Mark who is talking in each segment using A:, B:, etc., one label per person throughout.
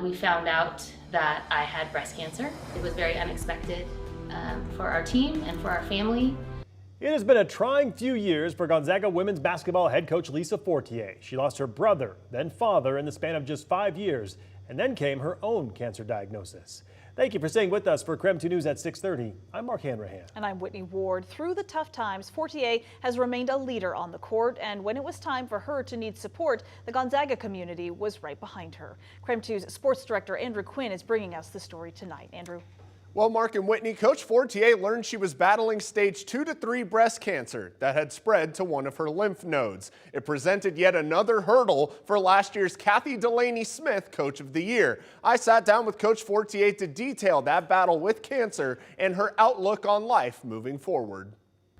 A: we found out that I had breast cancer. It was very unexpected for our team and for our family.
B: It has been a trying few years for Gonzaga women's basketball head coach Lisa Fortier. She lost her brother, then father in the span of just 5 years, and then came her own cancer diagnosis. Thank you for staying with us for KREM 2 News at 6:30. I'm Mark Hanrahan.
C: And I'm Whitney Ward. Through the tough times, Fortier has remained a leader on the court, and when it was time for her to need support, the Gonzaga community was right behind her. KREM 2's sports director Andrew Quinn is bringing us the story tonight. Andrew.
D: Well, Mark and Whitney, Coach Fortier learned she was battling stage 2 to 3 breast cancer that had spread to one of her lymph nodes. It presented yet another hurdle for last year's Kathy Delaney-Smith Coach of the Year. I sat down with Coach Fortier to detail that battle with cancer and her outlook on life moving forward.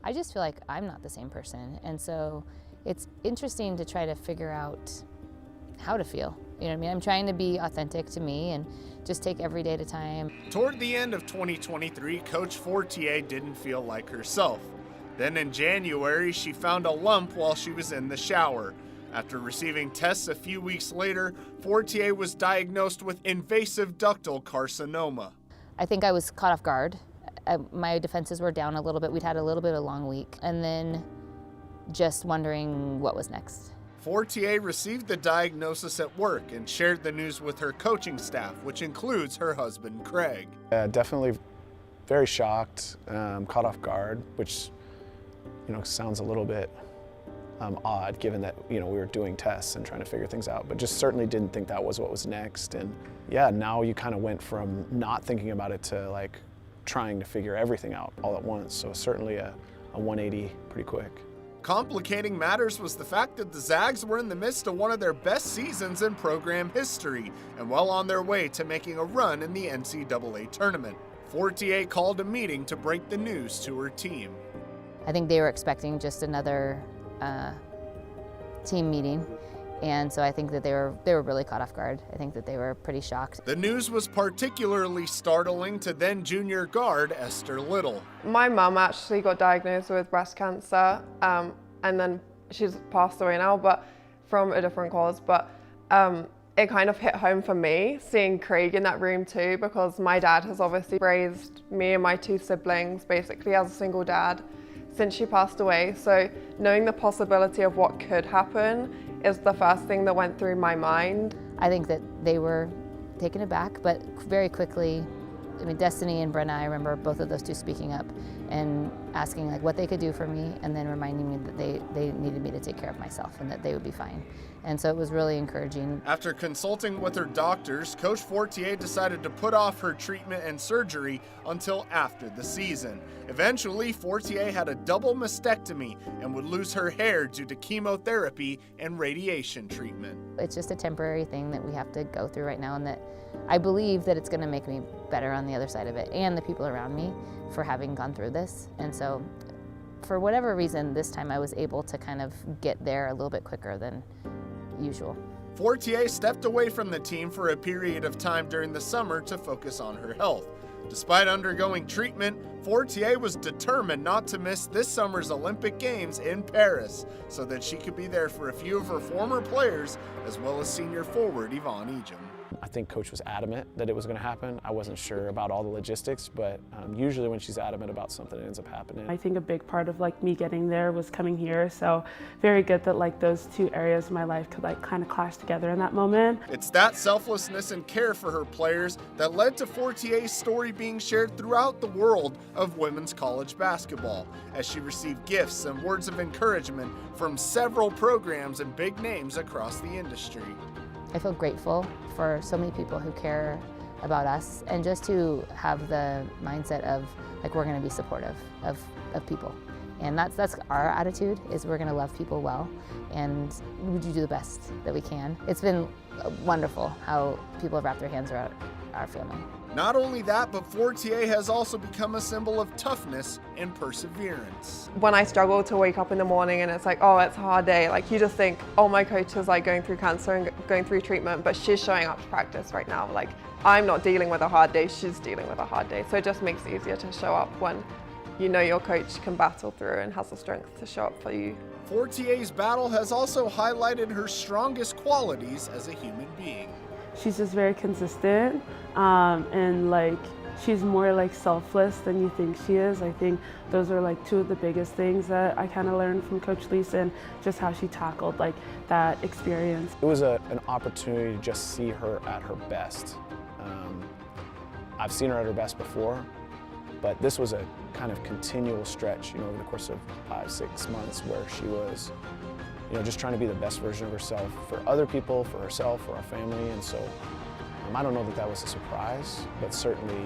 E: I just feel like I'm not the same person, and so it's interesting to try to figure out how to feel. You know what I mean? I'm trying to be authentic to me and just take every day at a time.
D: Toward the end of 2023, Coach Fortier didn't feel like herself. Then in January, she found a lump while she was in the shower. After receiving tests a few weeks later, Fortier was diagnosed with invasive ductal carcinoma.
E: I think I was caught off guard. My defenses were down a little bit. We'd had a little bit of a long week, and then just wondering what was next.
D: Fortier received the diagnosis at work and shared the news with her coaching staff, which includes her husband, Craig.
F: Definitely very shocked, caught off guard, which sounds a little bit odd given that we were doing tests and trying to figure things out, but just certainly didn't think that was what was next. And yeah, now you kind of went from not thinking about it to like trying to figure everything out all at once. So certainly a 180 pretty quick.
D: Complicating matters was the fact that the Zags were in the midst of one of their best seasons in program history and well on their way to making a run in the NCAA tournament. Fortier called a meeting to break the news to her team.
E: I think they were expecting just another team meeting, and so I think that they were really caught off guard. I think that they were pretty shocked.
D: The news was particularly startling to then junior guard Esther Little.
G: My mum actually got diagnosed with breast cancer, and then she's passed away now, but from a different cause. But it kind of hit home for me seeing Craig in that room too, because my dad has obviously raised me and my 2 siblings basically as a single dad since she passed away. So knowing the possibility of what could happen is the first thing that went through my mind.
E: I think that they were taken aback, but very quickly, I mean, Destiny and Brenna, I remember both of those 2 speaking up and asking like what they could do for me, and then reminding me that they needed me to take care of myself and that they would be fine. And so it was really encouraging.
D: After consulting with her doctors, Coach Fortier decided to put off her treatment and surgery until after the season. Eventually, Fortier had a double mastectomy and would lose her hair due to chemotherapy and radiation treatment.
E: It's just a temporary thing that we have to go through right now, and that I believe that it's going to make me better on the other side of it, and the people around me for having gone through this. And so for whatever reason, this time I was able to kind of get there a little bit quicker than usual.
D: Fortier stepped away from the team for a period of time during the summer to focus on her health. Despite undergoing treatment, Fortier was determined not to miss this summer's Olympic Games in Paris so that she could be there for a few of her former players, as well as senior forward Yvonne Ejim.
F: I think Coach was adamant that it was going to happen. I wasn't sure about all the logistics, but usually when she's adamant about something, it ends up happening.
H: I think a big part of me getting there was coming here, so very good that those 2 areas of my life could kind of clash together in that moment.
D: It's that selflessness and care for her players that led to Fortier's story being shared throughout the world of women's college basketball, as she received gifts and words of encouragement from several programs and big names across the industry.
E: I feel grateful for so many people who care about us, and just to have the mindset of we're going to be supportive of people. And that's our attitude, is we're going to love people well, and we do the best that we can. It's been wonderful how people have wrapped their hands around our family.
D: Not only that, but Fortier has also become a symbol of toughness and perseverance.
G: When I struggle to wake up in the morning and it's oh, it's a hard day, you just think, oh, my coach is going through cancer and going through treatment, but she's showing up to practice right now. I'm not dealing with a hard day, she's dealing with a hard day. So it just makes it easier to show up when you know your coach can battle through and has the strength to show up for you.
D: Fortier's battle has also highlighted her strongest qualities as a human being.
H: she's just very consistent, and like she's more like selfless than you think she is. I think those are like two of the biggest things that I kind of learned from Coach Lisa, and just how she tackled like that experience.
F: It was an opportunity to just see her at her best. I've seen her at her best before, but this was a kind of continual stretch, over the course of 5-6 months, where she was, just trying to be the best version of herself for other people, for herself, for our family, and so I don't know that that was a surprise, but certainly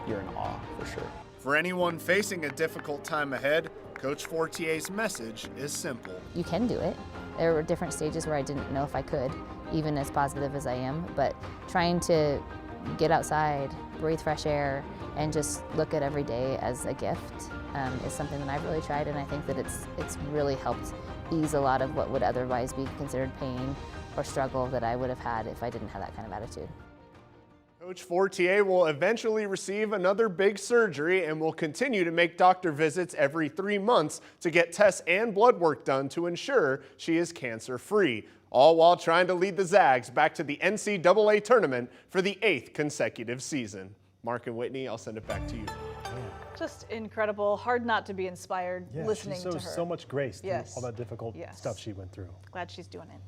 F: you're in awe for sure.
D: For anyone facing a difficult time ahead, Coach Fortier's message is simple.
E: You can do it. There were different stages where I didn't know if I could, even as positive as I am, but trying to get outside, breathe fresh air, and just look at every day as a gift is something that I've really tried, and I think that it's really helped ease a lot of what would otherwise be considered pain or struggle that I would have had if I didn't have that kind of attitude.
D: Coach Fortier will eventually receive another big surgery and will continue to make doctor visits every 3 months to get tests and blood work done to ensure she is cancer-free, all while trying to lead the Zags back to the NCAA tournament for the 8th consecutive season. Mark and Whitney, I'll send it back to you.
C: Just incredible. Hard not to be inspired listening
B: she
C: to
B: shows
C: her.
B: so much grace through
C: Yes.
B: all that difficult
C: Yes.
B: stuff she went through.
C: Glad she's doing it.